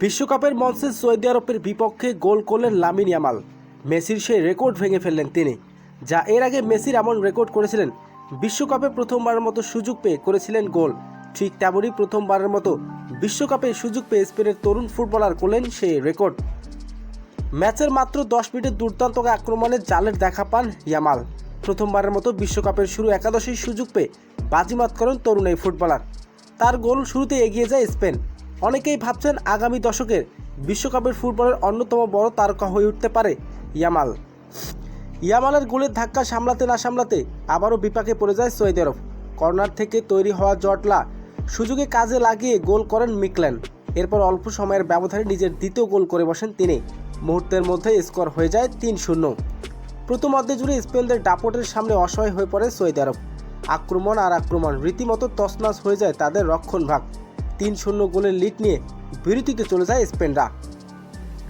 বিশ্বকাপের মঞ্চে সৌদি আরবের বিপক্ষে গোল করলেন লামিন ইয়ামাল। মেসির সেই রেকর্ড ভেঙে ফেললেন তিনি, যা এর আগে মেসির এমন রেকর্ড করেছিলেন। বিশ্বকাপে প্রথমবারের মতো সুযোগ পেয়ে করেছিলেন গোল, ঠিক তেমনই প্রথমবারের মতো বিশ্বকাপে সুযোগ পেয়ে স্পেনের তরুণ ফুটবলার করলেন সেই রেকর্ড। ম্যাচের মাত্র 10 মিনিটে দুর্দান্ত আক্রমণে জালের দেখা পান ইয়ামাল। প্রথমবারের মতো বিশ্বকাপের শুরু একাদশেই সুযোগ পেয়ে বাজিমাত করেন তরুণ এই ফুটবলার। তার গোল শুরুতে এগিয়ে যায় স্পেন। অনেকেই ভাবছেন আগামী দশকের বিশ্বকাপের ফুটবলের অন্যতম বড় তারকা হয়ে উঠতে পারে ইয়ামাল। ইয়ামালের গোলের ধাক্কা সামলাতে না সামলাতে আবারও বিপাকে পড়ে যায় সৌদি আরব। কর্নার থেকে তৈরি হওয়া জটলা সুযোগে কাজে লাগিয়ে গোল করেন মিকলেন। এরপর অল্প সময়ের ব্যবধানে নিজের দ্বিতীয় গোল করে বসেন তিনি। মুহূর্তের মধ্যে স্কোর হয়ে যায় 3-0। প্রথম অর্ধে জুড়ে স্পেনদের দাপটের সামনে অসহায় হয়ে পড়ে সৌদি আরব। আক্রমণ রীতিমতো তছনছ হয়ে যায় তাদের রক্ষণভাগ। 3-0 গোলের লিড নিয়ে বিরতিতে চলে যায় স্পেনরা।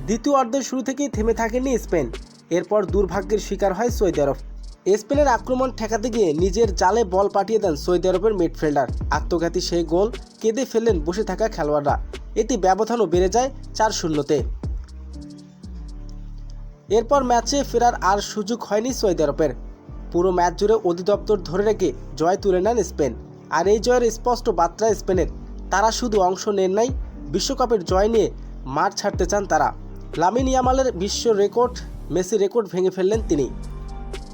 দ্বিতীয় অর্ধের শুরু থেকেই থেমে থাকেনি স্পেন। এরপর দুর্ভাগ্যের শিকার হয় সৌদি আরব। স্পেনের আক্রমণ ঠেকাতে গিয়ে নিজের জালে বল পাঠিয়ে দেন সৌদি আরবের মিডফিল্ডার। আত্মঘাতী সেই গোল কেঁদে ফেললেন বসে থাকা খেলোয়াড়রা। এতে ব্যবধানও বেড়ে যায় 4-0-তে। এরপর ম্যাচে ফেরার আর সুযোগ হয়নি সৌদি আরবের। পুরো ম্যাচ জুড়ে অধিদপ্তর ধরে রেখে জয় তুলে নেন স্পেন। আর এই জয়ের স্পষ্ট বার্তা স্পেনের, তারা শুধু অংশ নেন নাই, বিশ্বকাপের জয় নিয়ে মাঠ ছাড়তে চান তারা। লামিন ইয়ামালের বিশ্ব রেকর্ড, মেসি রেকর্ড ভেঙে ফেললেন তিনি।